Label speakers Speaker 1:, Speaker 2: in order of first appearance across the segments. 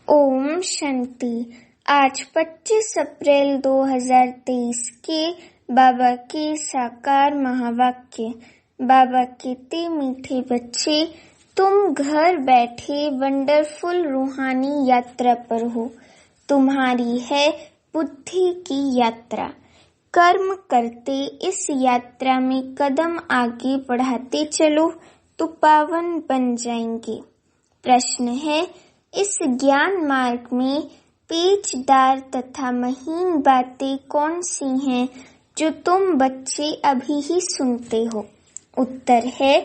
Speaker 1: ओम शांति। आज 25 अप्रैल 2023 के बाबा के साकार महावाक्य। बाबा कहते, मीठे बच्चे, तुम घर बैठे वंडरफुल रूहानी यात्रा पर हो। तुम्हारी है बुद्धि की यात्रा। कर्म करते इस यात्रा में कदम आगे बढ़ाते चलो तो पावन बन जाएंगे। प्रश्न है, इस ज्ञान मार्ग में पेचदार तथा महीन बातें कौन सी हैं जो तुम बच्चे अभी ही सुनते हो? उत्तर है,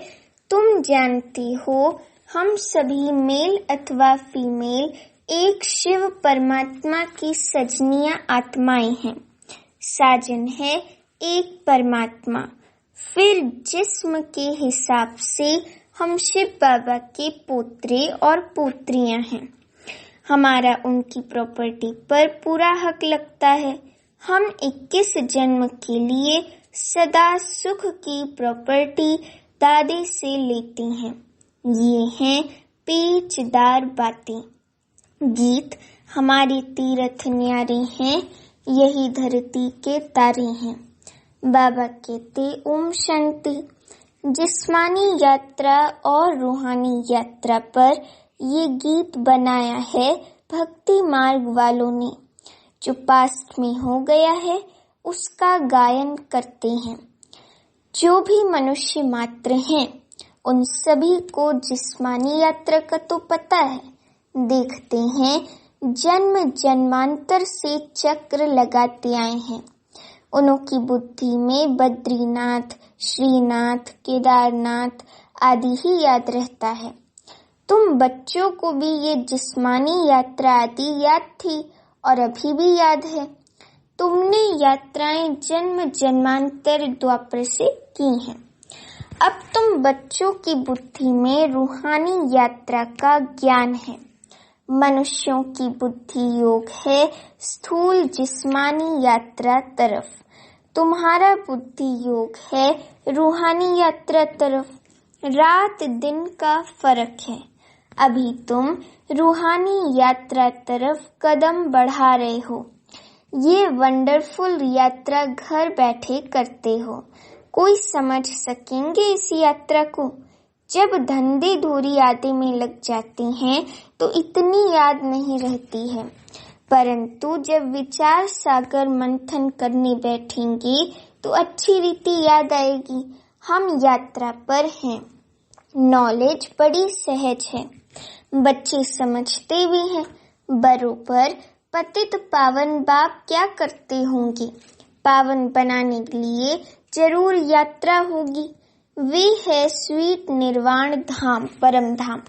Speaker 1: तुम जानते हो हम सभी मेल अथवा फीमेल एक शिव परमात्मा की सजनिया आत्माएं हैं। साजन है एक परमात्मा। फिर जिस्म के हिसाब से हम शिव बाबा के पोत्रे और पोत्रियां हैं। हमारा उनकी प्रॉपर्टी पर पूरा हक लगता है। हम 21 जन्म के लिए सदा सुख की प्रॉपर्टी दादे से लेते हैं। ये हैं पेचदार बातें। गीत हमारी तीर्थ न्यारे हैं, यही धरती के तारे हैं। बाबा कहते, ओम शांति। जिस्मानी यात्रा और रूहानी यात्रा पर ये गीत बनाया है भक्ति मार्ग वालों ने। जो पास्ट में हो गया है उसका गायन करते हैं। जो भी मनुष्य मात्र हैं उन सभी को जिस्मानी यात्रा का तो पता है। देखते हैं जन्म जन्मांतर से चक्र लगाते आए हैं। उनकी बुद्धि में बद्रीनाथ, श्रीनाथ, केदारनाथ आदि ही याद रहता है। तुम बच्चों को भी ये जिस्मानी यात्रा आदि याद थी और अभी भी याद है। तुमने यात्राएं जन्म जन्मांतर द्वापर से की हैं। अब तुम बच्चों की बुद्धि में रूहानी यात्रा का ज्ञान है। मनुष्यों की बुद्धि योग है स्थूल जिस्मानी यात्रा तरफ। तुम्हारा बुद्धि योग है रूहानी यात्रा तरफ। रात दिन का फर्क है। अभी तुम रूहानी यात्रा तरफ कदम बढ़ा रहे हो। ये वंडरफुल यात्रा घर बैठे करते हो। कोई समझ सकेंगे इस यात्रा को? जब धंधे धूरी आदि में लग जाते हैं तो इतनी याद नहीं रहती है, परंतु जब विचार सागर मंथन करने बैठेंगे तो अच्छी रीति याद आएगी। हम यात्रा पर हैं। नॉलेज बड़ी सहज है। बच्चे समझते भी हैं। बरोबर पतित पावन बाप क्या करते होंगे? पावन बनाने के लिए जरूर यात्रा होगी। वे है स्वीट निर्वाण धाम, परम धाम,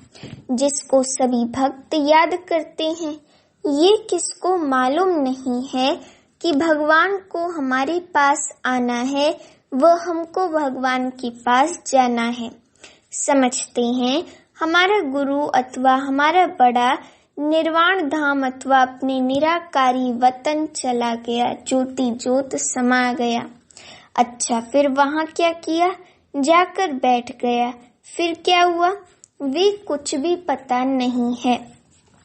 Speaker 1: जिसको सभी भक्त याद करते हैं। ये किसको मालूम नहीं है कि भगवान को हमारे पास आना है, वह हमको भगवान के पास जाना है। समझते हैं हमारा गुरु अथवा हमारा बड़ा निर्वाण धाम अथवा अपने निराकारी वतन चला गया, ज्योति ज्योत समा गया। अच्छा, फिर वहां क्या किया? जाकर बैठ गया। फिर क्या हुआ? वे कुछ भी पता नहीं है।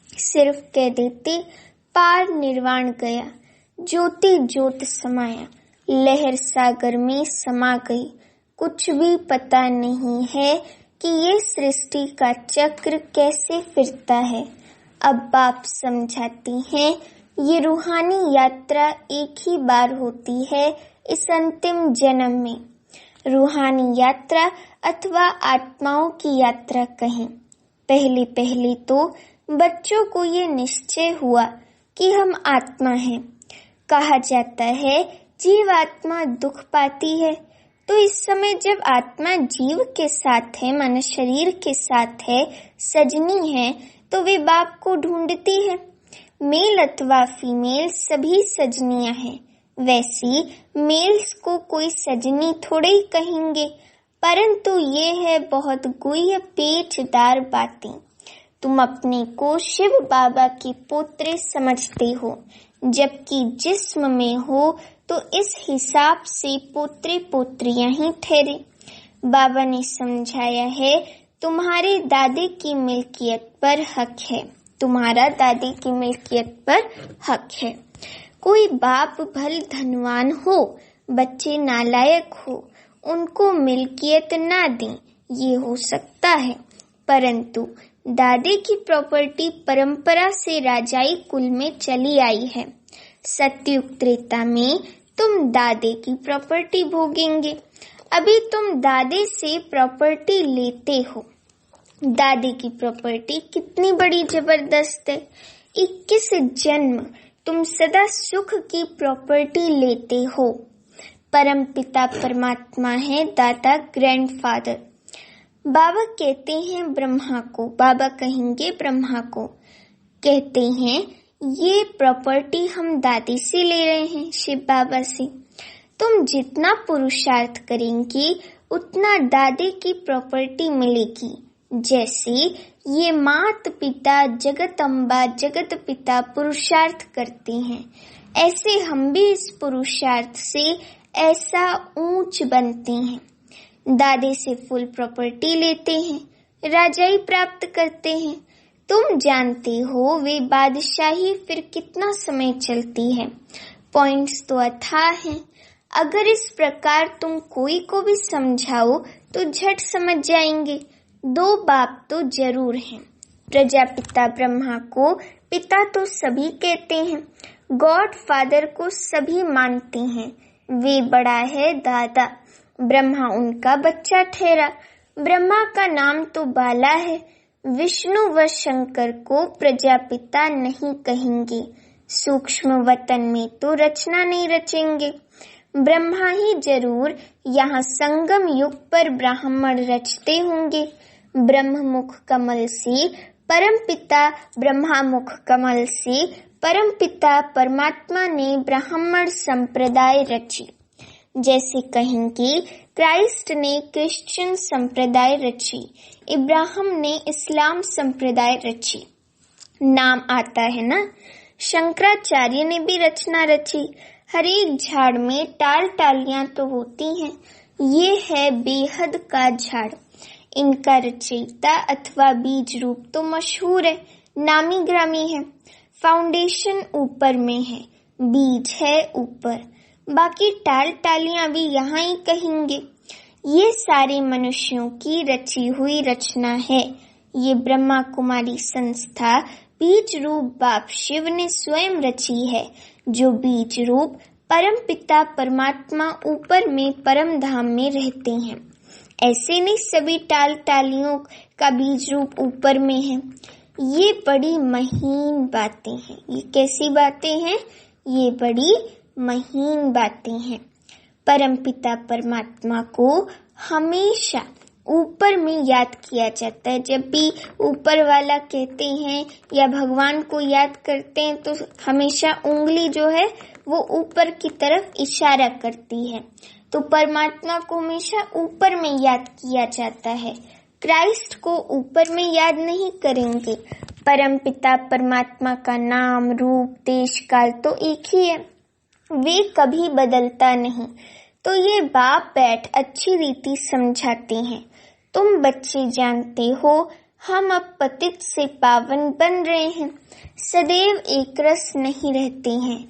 Speaker 1: सिर्फ कह देते पार निर्वाण गया, ज्योति ज्योत समाया, लहर सागर में समा गई। कुछ भी पता नहीं है कि ये सृष्टि का चक्र कैसे फिरता है। अब बाप समझाती हैं, ये रूहानी यात्रा एक ही बार होती है इस अंतिम जन्म में। रूहानी यात्रा अथवा आत्माओं की यात्रा कहें। पहले पहले तो बच्चों को ये निश्चय हुआ कि हम आत्मा हैं। कहा जाता है जीव आत्मा दुख पाती है। तो इस समय जब आत्मा जीव के साथ है, मन शरीर के साथ है, सजनी है, तो वे बाप को ढूंढती है। मेल अथवा फीमेल सभी सजनियां हैं। वैसी मेल्स को कोई सजनी थोड़े ही कहेंगे, परंतु ये है बहुत गुह्य पेचदार बातें। तुम अपने को शिव बाबा के पोत्रे समझते हो, जबकि जिस्म में हो तो इस हिसाब से पोत्रे पोत्रियां ही ठहरे। बाबा ने समझाया है तुम्हारे दादे की मिल्कियत पर हक है। तुम्हारा दादी की मिल्कियत पर हक है। कोई बाप भले धनवान हो, बच्चे नालायक हो, उनको मिल्कियत ना दें, ये हो सकता है, परंतु दादे की प्रॉपर्टी परंपरा से राजाई कुल में चली आई है। सतयुग त्रेता में तुम दादे की प्रॉपर्टी भोगेंगे। अभी तुम दादे से प्रॉपर्टी लेते हो। दादे की प्रॉपर्टी कितनी बड़ी जबरदस्त है। 21 जन्म तुम सदा सुख की प्रॉपर्टी लेते हो। परम पिता परमात्मा है दादा, ग्रैंडफादर। बाबा कहते हैं ब्रह्मा को, बाबा कहेंगे ब्रह्मा को, कहते हैं ये प्रॉपर्टी हम दादी से ले रहे हैं, शिव बाबा से। तुम जितना पुरुषार्थ करेंगी उतना दादी की प्रॉपर्टी मिलेगी। जैसे ये मात पिता जगत अम्बा जगत पिता पुरुषार्थ करते हैं, ऐसे हम भी इस पुरुषार्थ से ऐसा ऊंच बनते हैं। दादे से फुल प्रॉपर्टी लेते हैं, राजाई प्राप्त करते हैं। तुम जानते हो वे बादशाही फिर कितना समय चलती है। पॉइंट्स तो अथाह हैं। अगर इस प्रकार तुम कोई को भी समझाओ तो झट समझ जाएंगे। 2 बाप तो जरूर हैं। प्रजापिता ब्रह्मा को पिता तो सभी कहते हैं, गॉड फादर को सभी मानते हैं। वे बड़ा है दादा, ब्रह्मा उनका बच्चा ठहरा। ब्रह्मा का नाम तो बाला है। विष्णु व शंकर को प्रजापिता नहीं कहेंगे। सूक्ष्म वतन में तो रचना नहीं रचेंगे। ब्रह्मा ही जरूर यहाँ संगम युग पर ब्राह्मण रचते होंगे। ब्रह्ममुख कमल से परमपिता, ब्रह्मामुख कमल से परमपिता परमात्मा ने ब्राह्मण संप्रदाय रची। जैसे कहेंगे क्राइस्ट ने क्रिश्चियन संप्रदाय रची, इब्राहिम ने इस्लाम संप्रदाय रची। नाम आता है ना। शंकराचार्य ने भी रचना रची। हर एक झाड़ में टाल टालियां तो होती हैं। ये है बेहद का झाड़। इनका रचयिता अथवा बीज रूप तो मशहूर है, नामी ग्रामी है। फाउंडेशन ऊपर में है, बीज है ऊपर, बाकी टाल टालियां भी यहाँ ही कहेंगे। ये सारे मनुष्यों की रची हुई रचना है। ये ब्रह्मा कुमारी संस्था बीज रूप बाप शिव ने स्वयं रची है, जो बीज रूप परम पिता परमात्मा ऊपर में परम धाम में रहते हैं। ऐसे नहीं सभी टाल टालियों का बीज रूप ऊपर में है। ये बड़ी महीन बातें हैं। ये कैसी बातें हैं? ये बड़ी महीन बातें हैं। परमपिता परमात्मा को हमेशा ऊपर में याद किया जाता है। जब भी ऊपर वाला कहते हैं या भगवान को याद करते हैं तो हमेशा उंगली जो है वो ऊपर की तरफ इशारा करती है। तो परमात्मा को हमेशा ऊपर में याद किया जाता है। क्राइस्ट को ऊपर में याद नहीं करेंगे। परमपिता परमात्मा का नाम, रूप, देश, काल तो एक ही है। वे कभी बदलता नहीं। तो ये बाप बैठ अच्छी रीति समझाते हैं। तुम बच्चे जानते हो हम अब पतित से पावन बन रहे हैं। सदैव एक रस नहीं रहते हैं।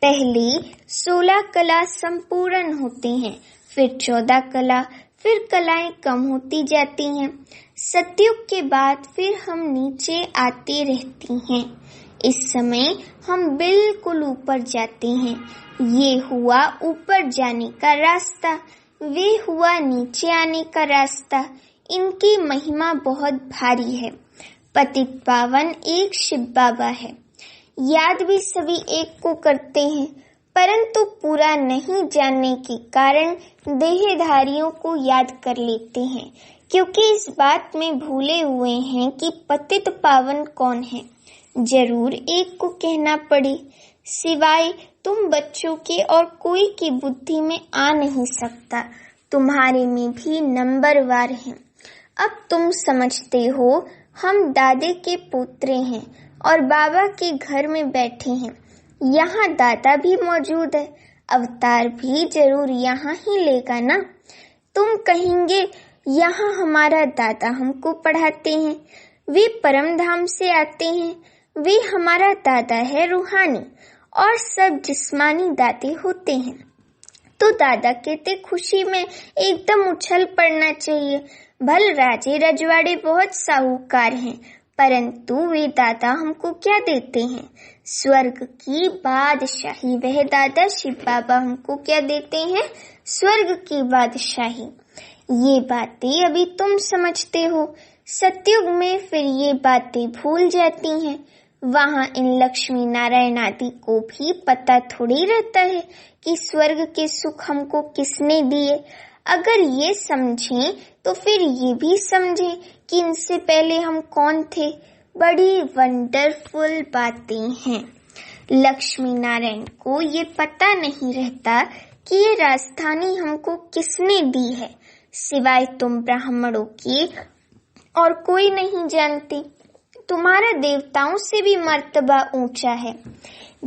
Speaker 1: पहले 16 कला संपूर्ण होते हैं, फिर 14 कला, फिर कलाएं कम होती जाती हैं। सतयुग के बाद फिर हम नीचे आते रहती हैं। इस समय हम बिल्कुल ऊपर जाते हैं। ये हुआ ऊपर जाने का रास्ता, वे हुआ नीचे आने का रास्ता। इनकी महिमा बहुत भारी है। पतित पावन एक शिव बाबा है। याद भी सभी एक को करते हैं, परंतु पूरा नहीं जानने के कारण देहधारियों को याद कर लेते हैं, क्योंकि इस बात में भूले हुए हैं कि पतित पावन कौन है। जरूर एक को कहना पड़े, सिवाय तुम बच्चों के और कोई की बुद्धि में आ नहीं सकता। तुम्हारे में भी नंबरवार हैं। अब तुम समझते हो हम दादे के पोत्रे हैं और बाबा के घर में बैठे हैं। यहाँ दादा भी मौजूद है, अवतार भी जरूर यहाँ ही लेगा ना। तुम कहेंगे यहाँ हमारा दादा हमको पढ़ाते हैं, वे परम धाम से आते हैं। वे हमारा दादा है रूहानी, और सब जिस्मानी दादे होते हैं। तो दादा कहते खुशी में एकदम उछल पड़ना चाहिए। भल राजे रजवाड़े बहुत साहूकार हैं, परंतु वे दादा हमको क्या देते हैं? स्वर्ग की बादशाही। वह दादा शिव बाबा हमको क्या देते हैं? स्वर्ग की बादशाही। ये बातें अभी तुम समझते हो, सतयुग में फिर ये बातें भूल जाती हैं। वहाँ इन लक्ष्मी नारायण आदि को भी पता थोड़ी रहता है कि स्वर्ग के सुख हमको किसने दिए। अगर ये समझें तो फिर ये भी समझें कि इनसे पहले हम कौन थे। बड़ी वंडरफुल बातें हैं। लक्ष्मी नारायण को ये पता नहीं रहता कि ये राजधानी हमको किसने दी है, सिवाय तुम ब्राह्मणों के और कोई नहीं जानते। तुम्हारा देवताओं से भी मर्तबा ऊंचा है।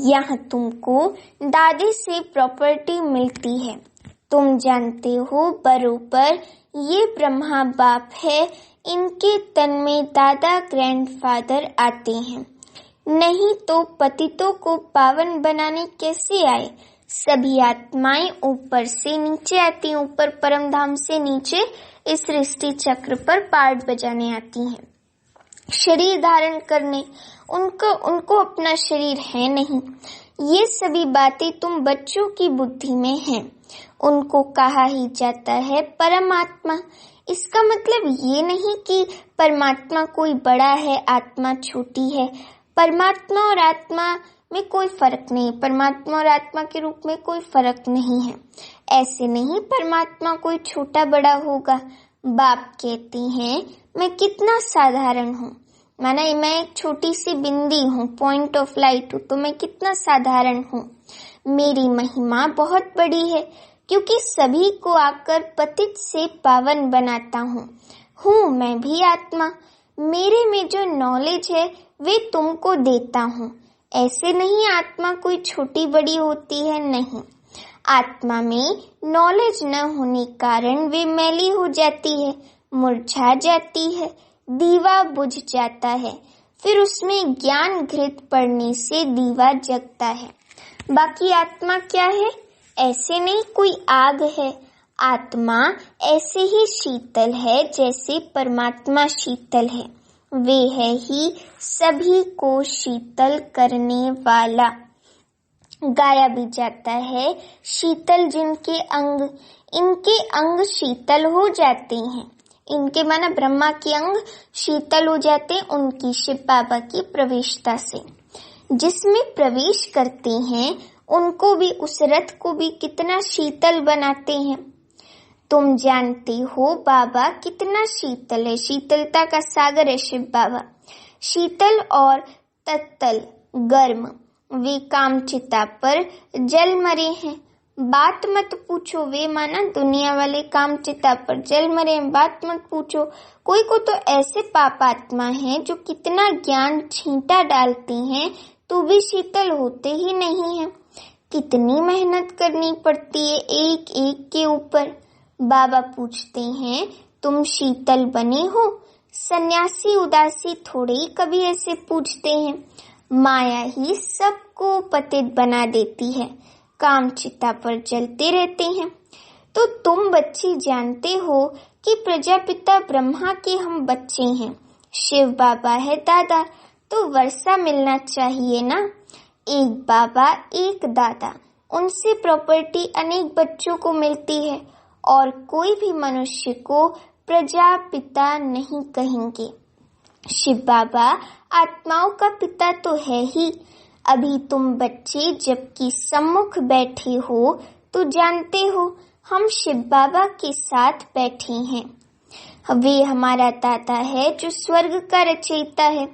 Speaker 1: यहाँ तुमको दादे से प्रॉपर्टी मिलती है। तुम जानते हो बरोबर ये ब्रह्मा बाप है, इनके तन में दादा ग्रैंडफादर आते हैं, नहीं तो पतितों को पावन बनाने कैसे आए? सभी आत्माएं ऊपर से नीचे आती हैं, ऊपर परम धाम से नीचे इस सृष्टि चक्र पर पार्ट बजाने आती हैं, शरीर धारण करने। उनको अपना शरीर है नहीं। ये सभी बातें तुम बच्चों की बुद्धि में हैं। उनको कहा ही जाता है परमात्मा। इसका मतलब ये नहीं कि परमात्मा कोई बड़ा है, आत्मा छोटी है। परमात्मा और आत्मा में कोई फर्क नहीं, परमात्मा और आत्मा के रूप में कोई फर्क नहीं है। ऐसे नहीं परमात्मा कोई छोटा बड़ा होगा। बाप कहते हैं मैं कितना साधारण हूँ, माना मैं एक छोटी सी बिंदी हूँ, पॉइंट ऑफ लाइट हूँ, तो मैं कितना साधारण हूँ। मेरी महिमा बहुत बड़ी है, क्योंकि सभी को आकर पतित से पावन बनाता हूँ मैं भी आत्मा। मेरे में जो नॉलेज है वे तुमको देता हूँ। ऐसे नहीं आत्मा कोई छोटी बड़ी होती है, नहीं। आत्मा में नॉलेज न होने कारण वे मैली हो जाती है, मुरझा जाती है, दीवा बुझ जाता है, फिर उसमें ज्ञान घृत पड़ने से दीवा जगता है। बाकी आत्मा क्या है? ऐसे नहीं कोई आग है। आत्मा ऐसे ही शीतल है जैसे परमात्मा शीतल है। वे है ही सभी को शीतल करने वाला। गाया भी जाता है शीतल जिनके अंग, इनके अंग शीतल हो जाते हैं। इनके माना ब्रह्मा के अंग शीतल हो जाते हैं उनकी शिव बाबा की प्रवेशता से। जिसमें प्रवेश करते हैं उनको भी, उस रथ को भी कितना शीतल बनाते हैं। तुम जानते हो बाबा कितना शीतल है, शीतलता का सागर है शिव बाबा। शीतल और तत्तल गर्म, वे कामचिता पर जल मरे हैं। बात मत पूछो, वे माना दुनिया वाले कामचिता पर जल मरे हैं, बात मत पूछो। कोई को तो ऐसे पापात्मा हैं जो कितना ज्ञान छींटा डालते हैं तो भी शीतल होते ही नहीं हैं। कितनी मेहनत करनी पड़ती है एक एक के ऊपर। बाबा पूछते हैं तुम शीतल बने हो? सन्यासी उदासी थोड़े ही कभी ऐसे पूछते हैं। माया ही सबको पतित बना देती है, कामचिता पर जलते रहते हैं। तो तुम बच्चे जानते हो कि प्रजापिता ब्रह्मा के हम बच्चे हैं, शिव बाबा है दादा, तो वर्षा मिलना चाहिए ना। एक बाबा एक दादा, उनसे प्रॉपर्टी अनेक बच्चों को मिलती है, और कोई भी मनुष्य को प्रजापिता नहीं कहेंगे। शिव बाबा आत्माओं का पिता तो है ही। अभी तुम बच्चे जबकि सम्मुख बैठे हो तो जानते हो हम शिव बाबा के साथ बैठे हैं। वे हमारा दादा है जो स्वर्ग का रचयिता है।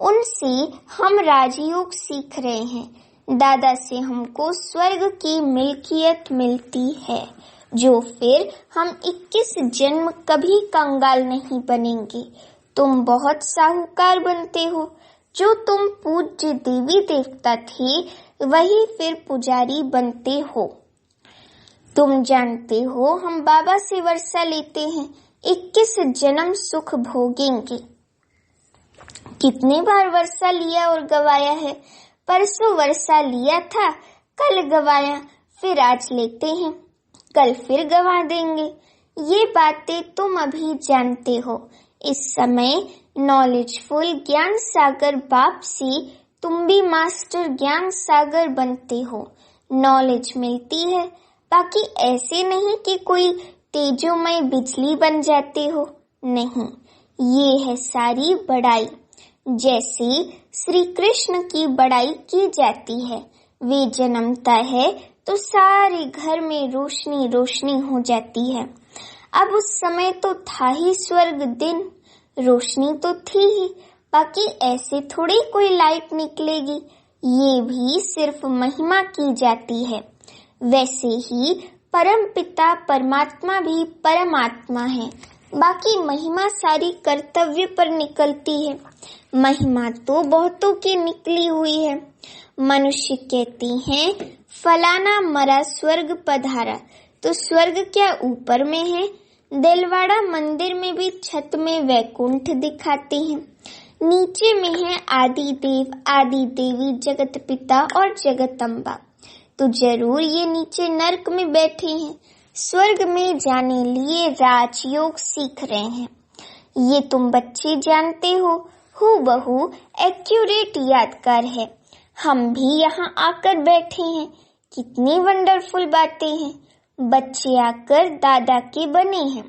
Speaker 1: उनसे हम राजयोग सीख रहे हैं। दादा से हमको स्वर्ग की मिल्कियत मिलती है, जो फिर हम 21 जन्म कभी कंगाल नहीं बनेंगे। तुम बहुत साहूकार बनते हो। जो तुम पूज्य देवी देवता थे वही फिर पुजारी बनते हो। तुम जानते हो हम बाबा से वर्षा लेते हैं, 21 जन्म सुख भोगेंगे। कितनी बार वर्षा लिया और गवाया है। परसों वर्षा लिया था, कल गवाया, फिर आज लेते हैं, कल फिर गवा देंगे। ये बातें तुम अभी जानते हो। इस समय नॉलेजफुल ज्ञान सागर बाप से तुम भी मास्टर ज्ञान सागर बनते हो। नॉलेज मिलती है, बाकी ऐसे नहीं कि कोई तेजोमय बिजली बन जाते हो। नहीं, ये है सारी बड़ाई। जैसे श्री कृष्ण की बड़ाई की जाती है। वे जन्मता है तो सारे घर में रोशनी रोशनी हो जाती है। अब उस समय तो था ही स्वर्ग दिन, रोशनी तो थी ही, बाकी ऐसे थोड़ी कोई लाइट निकलेगी। ये भी सिर्फ महिमा की जाती है। वैसे ही परम पिता परमात्मा भी परमात्मा है, बाकी महिमा सारी कर्तव्य पर निकलती है। महिमा तो बहुतों की निकली हुई है। मनुष्य कहते हैं फलाना मरा स्वर्ग पधारा, तो स्वर्ग क्या ऊपर में है? दिलवाड़ा मंदिर में भी छत में वैकुंठ दिखाते हैं। नीचे में है आदि देव आदि देवी जगत पिता और जगदम्बा। तो जरूर ये नीचे नरक में बैठे हैं, स्वर्ग में जाने लिए राजयोग सीख रहे हैं। ये तुम बच्चे जानते हो, हूबहू एक्यूरेट यादगार है। हम भी यहाँ आकर बैठे हैं। कितनी वंडरफुल बातें हैं। बच्चे आकर दादा के बने हैं,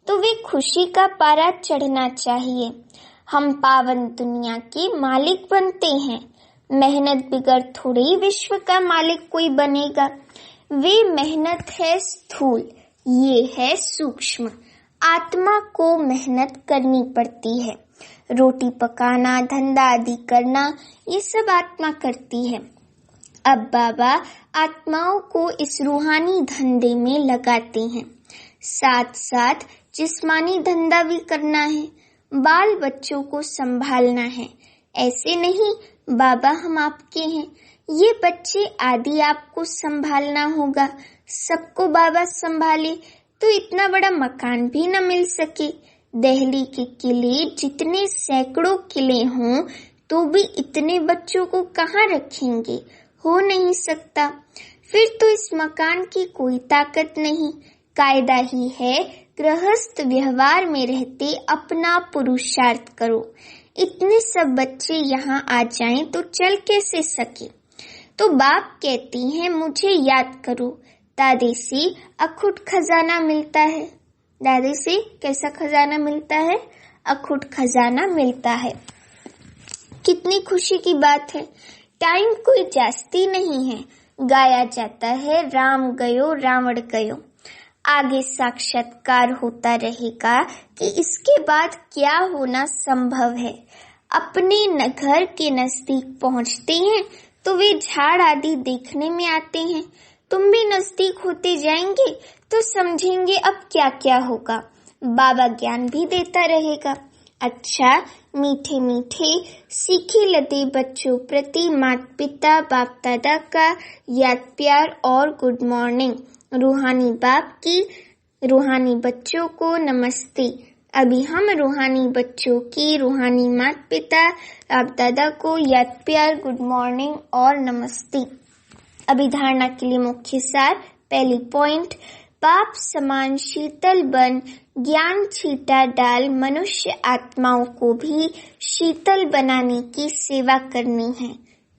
Speaker 1: तो वे खुशी का पारा चढ़ना चाहिए। हम पावन दुनिया के मालिक बनते हैं। मेहनत बिगर थोड़ी विश्व का मालिक कोई बनेगा। वे मेहनत है स्थूल, ये है सूक्ष्म। आत्मा को मेहनत करनी पड़ती है। रोटी पकाना, धंधा आदि करना, ये सब आत्मा करती है। अब बाबा आत्माओं को इस रूहानी धंधे में लगाते हैं। साथ साथ जिस्मानी धंधा भी करना है। बाल बच्चों को संभालना है। ऐसे नहीं बाबा हम आपके हैं, ये बच्चे आदि आपको संभालना होगा। सबको बाबा संभाले तो इतना बड़ा मकान भी न मिल सके। दिल्ली के किले जितने सैकड़ों किले हों तो भी इतने बच्चों को कहाँ रखेंगे? हो नहीं सकता। फिर तो इस मकान की कोई ताकत नहीं। कायदा ही है गृहस्थ व्यवहार में रहते अपना पुरुषार्थ करो। इतने सब बच्चे यहाँ आ जाएं तो चल कैसे सके? तो बाप कहती हैं मुझे याद करो। दादी से अखुट खजाना मिलता है। दादी से कैसा खजाना मिलता है? अखुट खजाना मिलता है। कितनी खुशी की बात है। टाइम कोई जास्ती नहीं है। गाया जाता है राम गयो रावण गयो। आगे साक्षात्कार होता रहेगा कि इसके बाद क्या होना संभव है। अपने घर के नजदीक पहुंचते हैं तो वे झाड़ आदि देखने में आते हैं। तुम भी नजदीक होते जाएंगे तो समझेंगे अब क्या क्या होगा। बाबा ज्ञान भी देता रहेगा। अच्छा, मीठे मीठे सीखे लदे बच्चों प्रति माता पिता बाप दादा का याद प्यार और गुड मॉर्निंग। रूहानी बाप की रूहानी बच्चों को नमस्ते। अभी हम रूहानी बच्चों की रूहानी माता पिता बाप दादा को याद प्यार गुड मॉर्निंग और नमस्ते। अभी धारणा के लिए मुख्य सार। पहली पॉइंट, बाप समान शीतल बन ज्ञान छींटा डाल मनुष्य आत्माओं को भी शीतल बनाने की सेवा करनी है।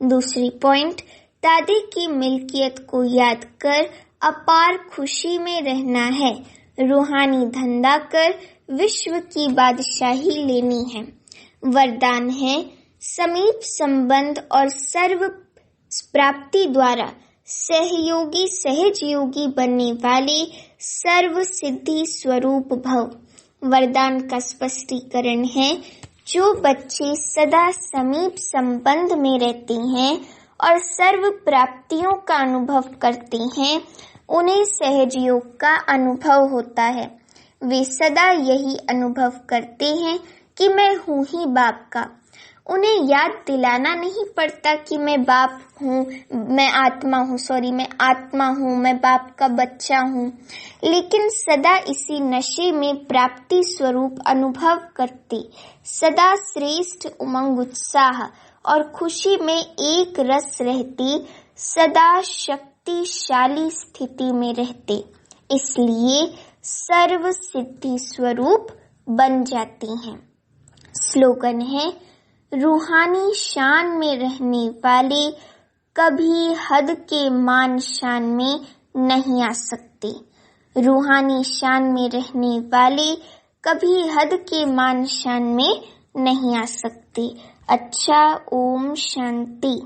Speaker 1: दूसरी पॉइंट, दादी की मिल्कियत को याद कर अपार खुशी में रहना है। रूहानी धंधा कर विश्व की बादशाही लेनी है। वरदान है समीप संबंध और सर्व प्राप्ति द्वारा सहयोगी सहज योगी बनने वाले सर्व सिद्धि स्वरूप भव। वरदान का स्पष्टीकरण है, जो बच्चे सदा समीप संबंध में रहते हैं और सर्व प्राप्तियों का अनुभव करते हैं, उन्हें सहज योग का अनुभव होता है। वे सदा यही अनुभव करते हैं कि मैं हूँ ही बाप का। उन्हें याद दिलाना नहीं पड़ता कि मैं बाप हूँ, मैं आत्मा हूँ, मैं बाप का बच्चा हूँ, लेकिन सदा इसी नशे में प्राप्ति स्वरूप अनुभव करते, सदा श्रेष्ठ उमंग उत्साह और खुशी में एक रस रहते, सदा शक्तिशाली स्थिति में रहते, इसलिए सर्व सिद्धि स्वरूप बन जाती हैं। स्लोगन है, रूहानी शान में रहने वाले कभी हद के मान शान में नहीं आ सकते। रूहानी शान में रहने वाले कभी हद के मान शान में नहीं आ सकते। अच्छा, ओम शांति।